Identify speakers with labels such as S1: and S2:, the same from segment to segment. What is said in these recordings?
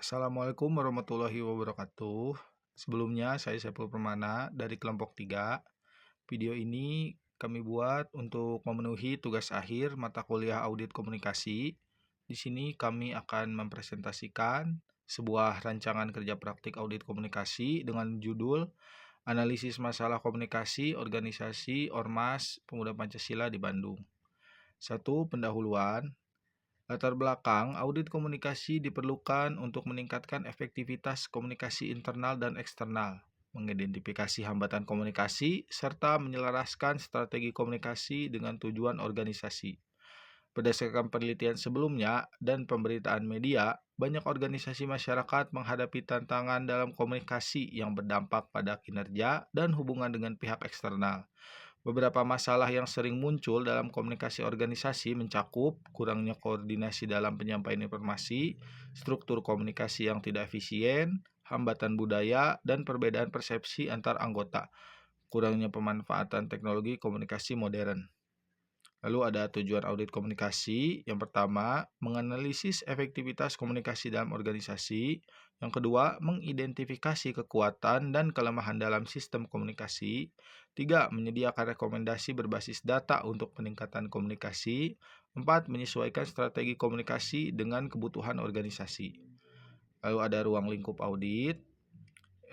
S1: Assalamualaikum warahmatullahi wabarakatuh. Sebelumnya saya Saiful Permana dari kelompok 3. Video ini kami buat untuk memenuhi tugas akhir mata kuliah audit komunikasi. Di sini kami akan mempresentasikan sebuah rancangan kerja praktik audit komunikasi dengan judul Analisis Masalah Komunikasi Organisasi Ormas Pemuda Pancasila di Bandung. 1. Pendahuluan. Latar belakang, audit komunikasi diperlukan untuk meningkatkan efektivitas komunikasi internal dan eksternal, mengidentifikasi hambatan komunikasi, serta menyelaraskan strategi komunikasi dengan tujuan organisasi. Berdasarkan penelitian sebelumnya dan pemberitaan media, banyak organisasi masyarakat menghadapi tantangan dalam komunikasi yang berdampak pada kinerja dan hubungan dengan pihak eksternal. Beberapa masalah yang sering muncul dalam komunikasi organisasi mencakup kurangnya koordinasi dalam penyampaian informasi, struktur komunikasi yang tidak efisien, hambatan budaya, dan perbedaan persepsi antar anggota, kurangnya pemanfaatan teknologi komunikasi modern. Lalu ada tujuan audit komunikasi. Yang pertama, menganalisis efektivitas komunikasi dalam organisasi. Yang kedua, mengidentifikasi kekuatan dan kelemahan dalam sistem komunikasi. 3. Menyediakan rekomendasi berbasis data untuk peningkatan komunikasi. 4. Menyesuaikan strategi komunikasi dengan kebutuhan organisasi. Lalu ada ruang lingkup audit.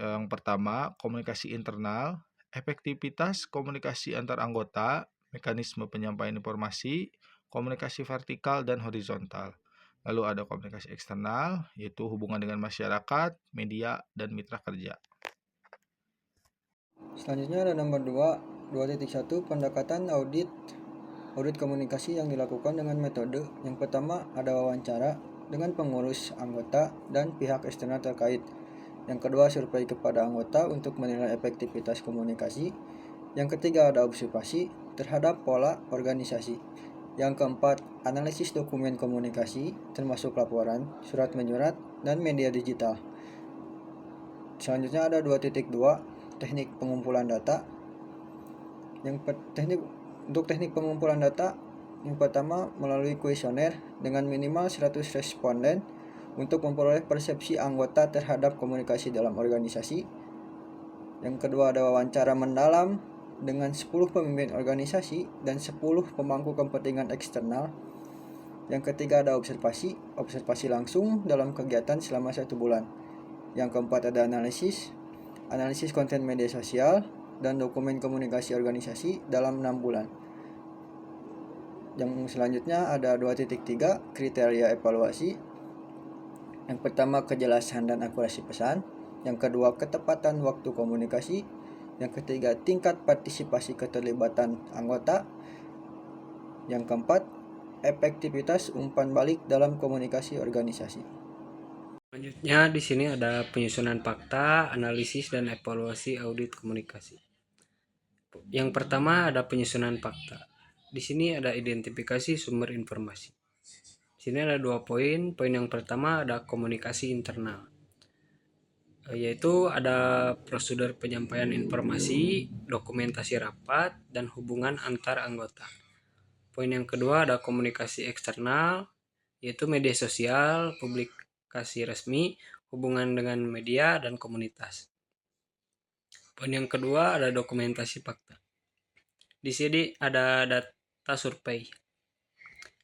S1: Yang pertama, komunikasi internal, efektivitas komunikasi antar anggota, mekanisme penyampaian informasi, komunikasi vertikal dan horizontal. Lalu ada komunikasi eksternal, yaitu hubungan dengan masyarakat, media, dan mitra kerja.
S2: Selanjutnya ada nomor 2.1 pendekatan audit komunikasi yang dilakukan dengan metode. Yang pertama ada wawancara dengan pengurus anggota dan pihak eksternal terkait. Yang kedua survei kepada anggota untuk menilai efektivitas komunikasi. Yang ketiga ada observasi terhadap pola organisasi. Yang keempat analisis dokumen komunikasi termasuk laporan, surat menyurat, dan media digital. Selanjutnya ada 2.2 teknik pengumpulan data. Untuk teknik pengumpulan data, yang pertama melalui kuesioner dengan minimal 100 responden untuk memperoleh persepsi anggota terhadap komunikasi dalam organisasi. Yang kedua ada wawancara mendalam dengan 10 pemimpin organisasi dan 10 pemangku kepentingan eksternal. Yang ketiga ada observasi langsung dalam kegiatan selama 1 bulan. Yang keempat ada analisis konten media sosial dan dokumen komunikasi organisasi dalam 6 bulan. Yang selanjutnya ada 2.3 kriteria evaluasi. Yang pertama kejelasan dan akurasi pesan. Yang kedua ketepatan waktu komunikasi. Yang ketiga tingkat partisipasi keterlibatan anggota. Yang keempat efektivitas umpan balik dalam komunikasi organisasi.
S3: Selanjutnya di sini ada penyusunan fakta, analisis dan evaluasi audit komunikasi. Yang pertama ada penyusunan fakta. Di sini ada identifikasi sumber informasi. Di sini ada 2 poin. Poin yang pertama ada komunikasi internal, yaitu ada prosedur penyampaian informasi, dokumentasi rapat, dan hubungan antar anggota. Poin yang kedua ada komunikasi eksternal, yaitu media sosial, publikasi resmi, hubungan dengan media dan komunitas. Poin yang kedua ada dokumentasi fakta. Di sini ada data survei.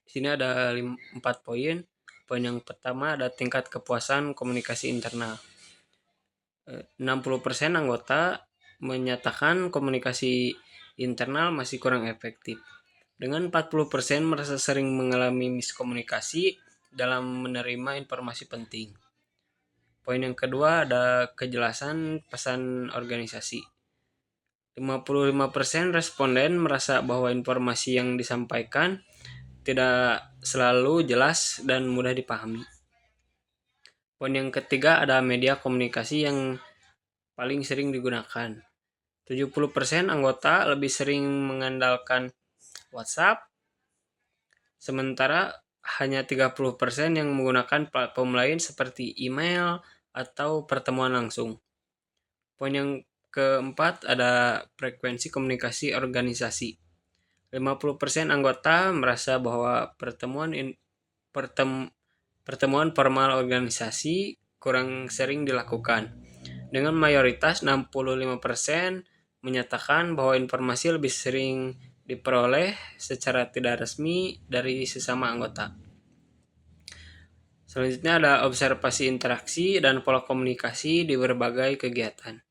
S3: Di sini ada 4 poin. Poin yang pertama ada tingkat kepuasan komunikasi internal. 60% anggota menyatakan komunikasi internal masih kurang efektif. Dengan 40% merasa sering mengalami miskomunikasi dalam menerima informasi penting. Poin yang kedua ada kejelasan pesan organisasi. 55% responden merasa bahwa informasi yang disampaikan tidak selalu jelas dan mudah dipahami. Poin yang ketiga ada media komunikasi yang paling sering digunakan. 70% anggota lebih sering mengandalkan WhatsApp, sementara hanya 30% yang menggunakan platform lain seperti email atau pertemuan langsung. Poin yang keempat ada frekuensi komunikasi organisasi. 50% anggota merasa bahwa pertemuan formal organisasi kurang sering dilakukan. Dengan mayoritas 65% menyatakan bahwa informasi lebih sering diperoleh secara tidak resmi dari sesama anggota. Selanjutnya ada observasi interaksi dan pola komunikasi di berbagai kegiatan.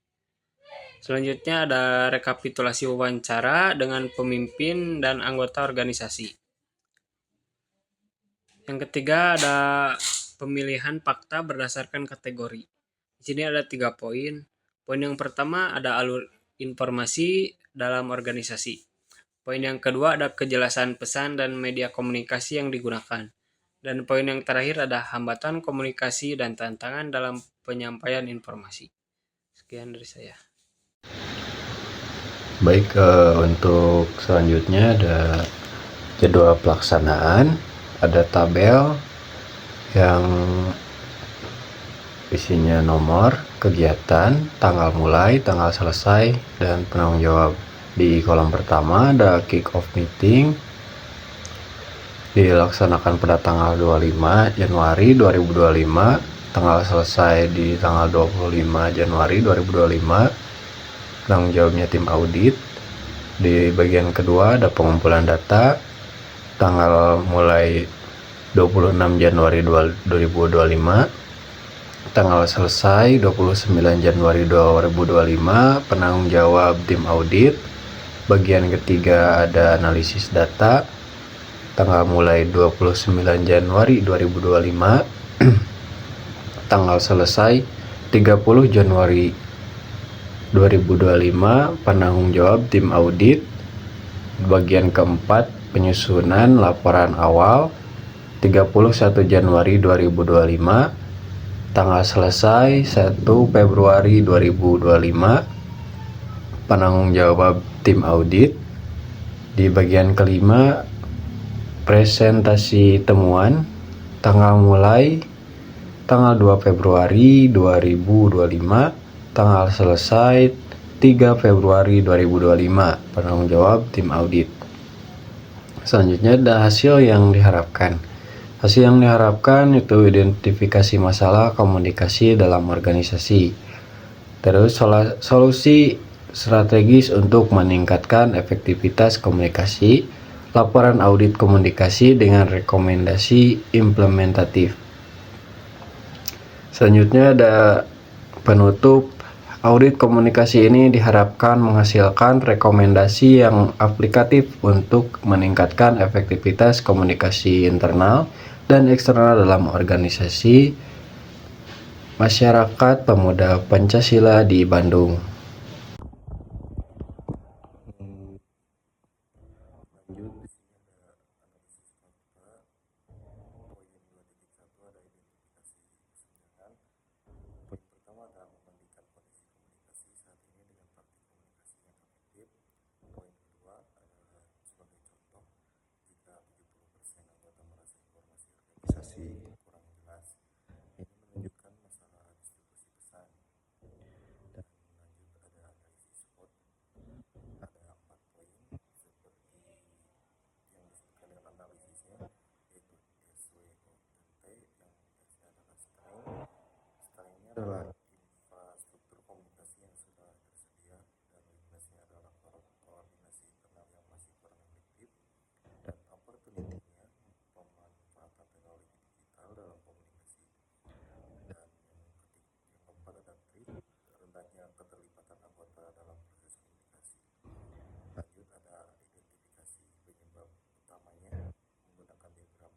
S3: Selanjutnya ada rekapitulasi wawancara dengan pemimpin dan anggota organisasi. Yang ketiga ada pemilihan fakta berdasarkan kategori. Di sini ada 3 poin. Poin yang pertama ada alur informasi dalam organisasi. Poin yang kedua ada kejelasan pesan dan media komunikasi yang digunakan. Dan poin yang terakhir ada hambatan komunikasi dan tantangan dalam penyampaian informasi. Sekian dari saya.
S4: Baik, untuk selanjutnya ada jadwal pelaksanaan, ada tabel yang isinya nomor, kegiatan, tanggal mulai, tanggal selesai, dan penanggung jawab. Di kolom pertama ada kick off meeting dilaksanakan pada tanggal 25 Januari 2025, tanggal selesai di tanggal 25 Januari 2025. Penanggung jawabnya tim audit. Di bagian kedua ada pengumpulan data, tanggal mulai 26 Januari 2025, tanggal selesai 29 Januari 2025, penanggung jawab tim audit. Bagian ketiga ada analisis data, tanggal mulai 29 Januari 2025, tanggal selesai 30 Januari 2025, penanggung jawab tim audit. Bagian keempat penyusunan laporan awal 31 Januari 2025, tanggal selesai 1 Februari 2025, penanggung jawab tim audit. Di bagian kelima presentasi temuan, tanggal mulai tanggal 2 Februari 2025, tanggal selesai 3 Februari 2025, penanggung jawab tim audit. Selanjutnya ada hasil yang diharapkan. Hasil yang diharapkan itu identifikasi masalah komunikasi dalam organisasi. Terus solusi strategis untuk meningkatkan efektivitas komunikasi, laporan audit komunikasi dengan rekomendasi implementatif. Selanjutnya ada penutup. Audit komunikasi ini diharapkan menghasilkan rekomendasi yang aplikatif untuk meningkatkan efektivitas komunikasi internal dan eksternal dalam organisasi Masyarakat Pemuda Pancasila di Bandung. Adalah infrastruktur komunikasi yang sudah tersedia dan weakness-nya adalah koordinasi internal yang masih kurang efektif, dan opportunity-nya pemanfaatan teknologi digital dalam komunikasi. Dan yang keempat ada trik, rendahnya keterlibatan anggota dalam proses komunikasi. Lanjut ada identifikasi penyebab utamanya menggunakan diagram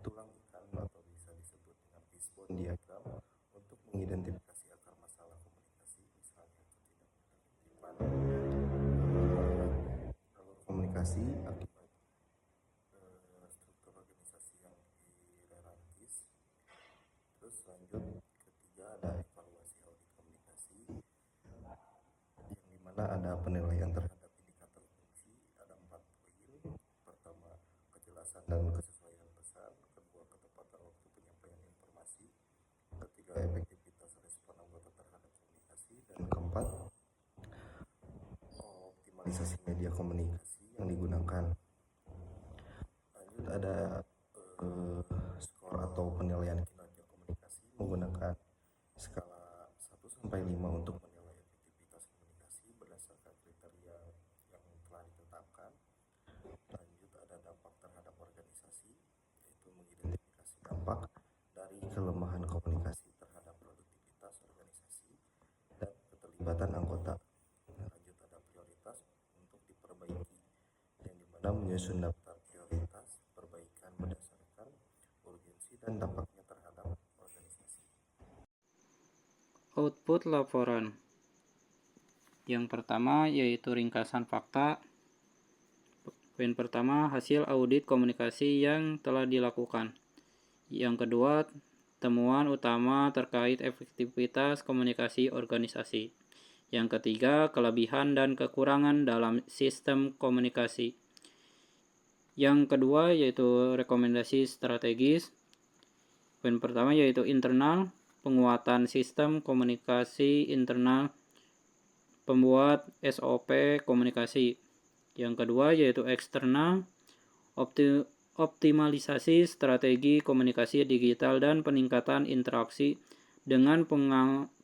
S4: tulang ikan atau bisa disebut dengan fishbone diagram untuk mengidentifikasi akar masalah komunikasi, misalnya ketidakefektifan alur komunikasi akibat struktur organisasi yang hierarkis. Terus lanjut ketiga ada evaluasi audit komunikasi, yang dimana ada penilaian terhadap indikator fungsi. Ada 4 poin. Pertama, kejelasan dan kesesuaian pesan. Kedua, ketepatan waktu penyampaian informasi. Ketiga, efektivitas respon anggota terhadap komunikasi. Dan keempat, optimalisasi media komunikasi yang digunakan. Lanjut ada skor atau penilaian kinerja komunikasi menggunakan Skala 1-5 untuk menilai efektivitas komunikasi berdasarkan kriteria yang telah ditetapkan. Lanjut, ada dampak terhadap organisasi, yaitu mengidentifikasi dampak dari kelemahan komunikasi terhadap produktivitas organisasi dan keterlibatan anggota. Lanjut, ada prioritas untuk diperbaiki, yang dimana menyusun daftar prioritas perbaikan berdasarkan urgensi dan dampaknya terhadap organisasi.
S3: Output laporan. Yang pertama yaitu ringkasan fakta. Poin pertama, hasil audit komunikasi yang telah dilakukan. Yang kedua, temuan utama terkait efektivitas komunikasi organisasi. Yang ketiga, kelebihan dan kekurangan dalam sistem komunikasi. Yang kedua yaitu rekomendasi strategis. Poin pertama yaitu internal, penguatan sistem komunikasi internal, pembuat SOP komunikasi. Yang kedua yaitu eksternal, optimalisasi strategi komunikasi digital dan peningkatan interaksi dengan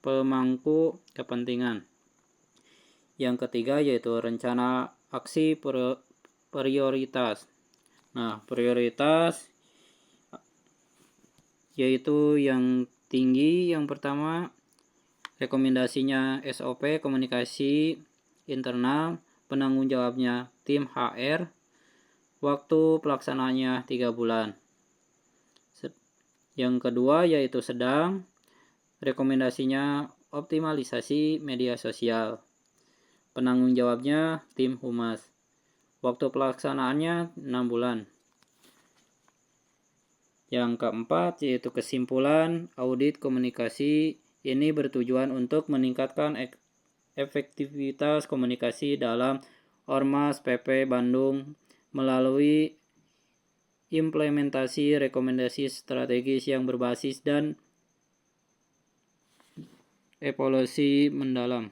S3: pemangku kepentingan. Yang ketiga yaitu rencana aksi prioritas. Nah, prioritas yaitu yang tinggi, yang pertama rekomendasinya SOP komunikasi internal, penanggung jawabnya tim HR, waktu pelaksanaannya 3 bulan. Yang kedua yaitu sedang, rekomendasinya optimalisasi media sosial, penanggung jawabnya tim humas, waktu pelaksanaannya 6 bulan. Yang keempat yaitu kesimpulan audit komunikasi. Ini bertujuan untuk meningkatkan efektivitas komunikasi dalam Ormas PP Bandung melalui implementasi rekomendasi strategis yang berbasis dan evaluasi mendalam.